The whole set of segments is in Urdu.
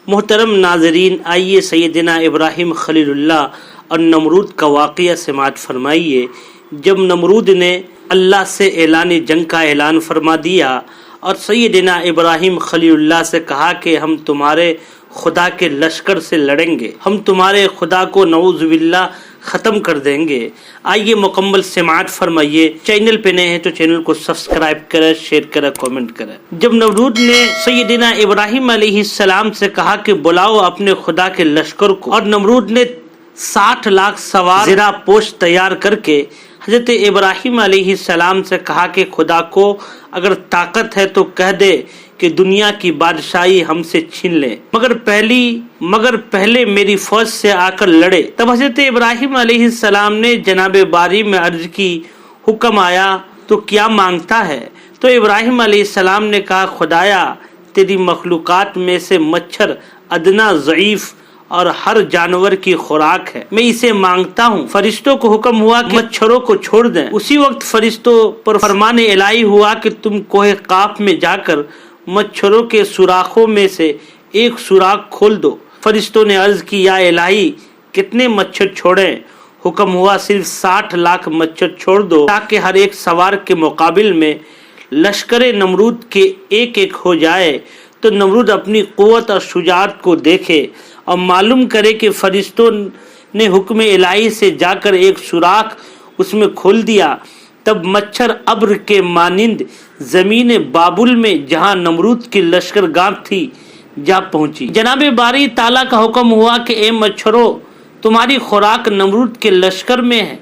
محترم ناظرین، آئیے سیدنا ابراہیم خلیل اللہ اور نمرود کا واقعہ سماعت فرمائیے۔ جب نمرود نے اللہ سے اعلان جنگ کا اعلان فرما دیا اور سیدنا ابراہیم خلیل اللہ سے کہا کہ ہم تمہارے خدا کے لشکر سے لڑیں گے، ہم تمہارے خدا کو نعوذ باللہ ختم کر دیں گے، آئیے مکمل سماعت فرمائیے۔ چینل پہ نئے ہیں تو چینل کو سبسکرائب کریں، شیئر کریں، کامنٹ کریں۔ جب نمرود نے سیدنا ابراہیم علیہ السلام سے کہا کہ بلاؤ اپنے خدا کے لشکر کو، اور نمرود نے 60 لاکھ سوار زرہ پوش تیار کر کے حضرت ابراہیم علیہ السلام سے کہا کہ خدا کو اگر طاقت ہے تو کہہ دے کہ دنیا کی بادشاہی ہم سے چھین لے، مگر پہلے میری فوج سے آ کر لڑے۔ تب حضرت ابراہیم علیہ السلام نے جناب باری میں عرض کی، حکم آیا تو کیا مانگتا ہے؟ تو ابراہیم علیہ السلام نے کہا، خدایا تیری مخلوقات میں سے مچھر ادنا ضعیف اور ہر جانور کی خوراک ہے، میں اسے مانگتا ہوں۔ فرشتوں کو حکم ہوا کہ مچھروں کو چھوڑ دیں۔ اسی وقت فرشتوں پر فرمان الہی ہوا کہ تم کوہ قاف میں جا کر مچھروں کے سوراخوں میں سے ایک سوراخ کھول دو۔ فرشتوں نے عرض کی، یا الہی کتنے مچھر چھوڑیں؟ حکم ہوا صرف 60 لاکھ مچھر چھوڑ دو تاکہ ہر ایک سوار کے مقابل میں لشکر نمرود کے ایک ایک ہو جائے۔ تو نمرود اپنی قوت اور شجاعت کو دیکھے اور معلوم کرے کہ فرشتوں نے حکم الہی سے جا کر ایک سوراخ اس میں کھول دیا۔ تب مچھر ابر کے مانند زمین بابل میں جہاں نمرود کی لشکر گاہ تھی جا پہنچی۔ جناب باری تعالیٰ کا حکم ہوا کہ اے مچھروں، تمہاری خوراک نمرود کے لشکر میں ہے،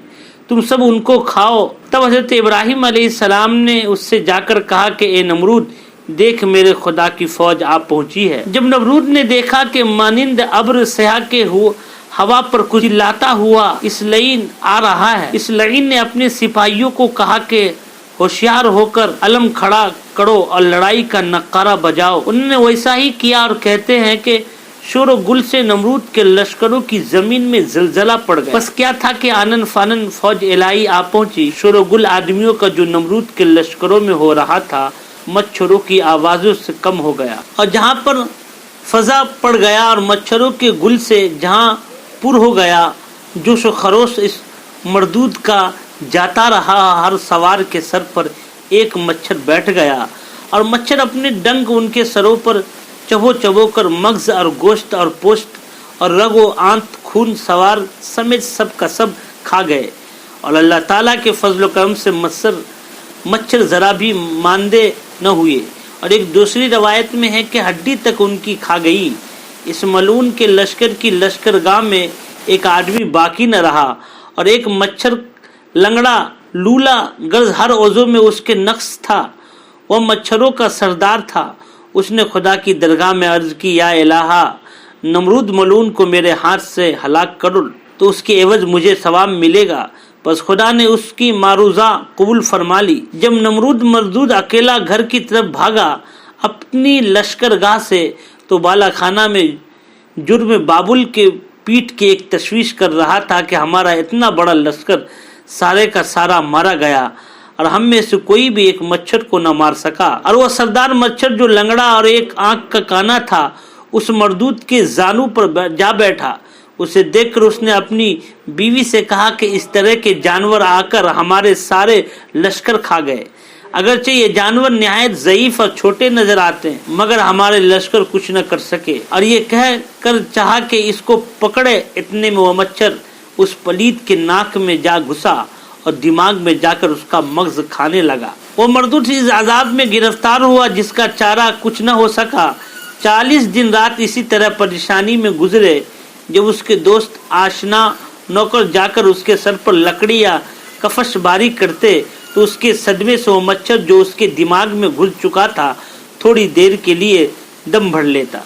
تم سب ان کو کھاؤ۔ تب حضرت ابراہیم علیہ السلام نے اس سے جا کر کہا کہ اے نمرود، دیکھ میرے خدا کی فوج آ پہنچی ہے۔ جب نمرود نے دیکھا کہ مانند ابر سیاہ کے ہوا پر کچھ لاتا ہوا اس لعین آ رہا ہے، اس لعین نے اپنے سپاہیوں کو کہا کہ ہوشیار ہو کر علم کھڑا کرو اور لڑائی کا نقارہ بجاؤ۔ انہوں نے ویسا ہی کیا اور کہتے ہیں کہ شور و گل سے نمرود کے لشکروں کی زمین میں زلزلہ پڑ گیا۔ بس کیا تھا کہ آنن فانن فوج الہی آ پہنچی۔ شور و گل آدمیوں کا جو نمرود کے لشکروں میں ہو رہا تھا مچھروں کی آوازوں سے کم ہو گیا، اور جہاں پر فضا پڑ گیا اور مچھروں کے گل سے جہاں پر ہو گیا، جوش و خروش اس مردود کا جاتا رہا۔ ہر سوار کے سر پر ایک مچھر بیٹھ گیا اور مچھر اپنے ڈنک ان کے سروں پر چبو کر مغز اور گوشت اور پوشت اور رگ و آنت خون سوار سمیت سب کا سب کھا گئے، اور اللہ تعالیٰ کے فضل و کرم سے مچھر ذرا بھی ماندے نہ ہوئے، اور ایک دوسری روایت میں ہے کہ ہڈی تک ان کی کھا گئی۔ اس ملعون کے لشکر کی لشکرگاہ میں ایک آدمی باقی نہ رہا، اور ایک مچھر لنگڑا لولا غرض ہر عضو میں اس کے نقص تھا، وہ مچھروں کا سردار تھا۔ اس نے خدا کی درگاہ میں عرض کی، یا الہا نمرود ملعون کو میرے ہاتھ سے ہلاک کر تو اس کے عوض مجھے ثواب ملے گا۔ بس خدا نے اس کی معروضہ قبول فرما لی۔ جب نمرود مردود اکیلا گھر کی طرف بھاگا اپنی لشکرگاہ سے، تو بالا خانہ میں جرم بابل کے پیٹ کی ایک تشویش کر رہا تھا کہ ہمارا اتنا بڑا لشکر سارے کا سارا مارا گیا اور ہم میں سے کوئی بھی ایک مچھر کو نہ مار سکا، اور وہ سردار مچھر جو لنگڑا اور ایک آنکھ کا کانا تھا اس مردود کے زانو پر جا بیٹھا۔ اسے دیکھ کر اس نے اپنی بیوی سے کہا کہ اس طرح کے جانور آ کر ہمارے سارے لشکر کھا گئے، اگرچہ یہ جانور نہایت ضعیف اور چھوٹے نظر آتے ہیں مگر ہمارے لشکر کچھ نہ کر سکے۔ اور یہ کہہ کر چاہا کہ اس کو پکڑے، اتنے میں وہ مچھر اس پلید کے ناک میں جا گھسا اور دماغ میں جا کر اس کا مغز کھانے لگا۔ وہ مردود اس عذاب میں گرفتار ہوا جس کا چارہ کچھ نہ ہو سکا۔ 40 دن رات اسی طرح پریشانی میں گزرے۔ جب اس کے دوست آشنا نوکر جا کر اس کے سر پر لکڑی یا کفش باری کرتے تو اس کے صدمے سے وہ مچھر جو اس کے دماغ میں گھس چکا تھا تھوڑی دیر کے لیے دم بھر لیتا،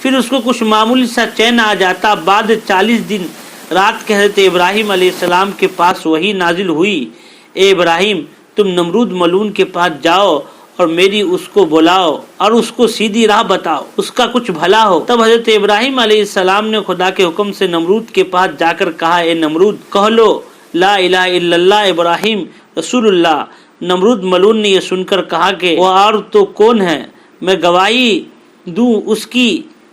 پھر اس کو کچھ معمولی سا چین آ جاتا۔ بعد 40 دن رات کے حضرت ابراہیم علیہ السلام کے پاس وحی نازل ہوئی، اے ابراہیم تم نمرود ملعون کے پاس جاؤ اور میری اس کو بلاؤ اور اس کو سیدھی راہ بتاؤ، اس کا کچھ بھلا ہو۔ تب حضرت ابراہیم علیہ السلام نے خدا کے حکم سے نمرود کے پاس جا کر کہا، اے نمرود کہہ لو لا الہ الا اللہ ابراہیم رسول اللہ۔ نمرود ملعون نے یہ سن کر کہا کہ وہ اور تو کون ہے، میں گواہی دوں اس کی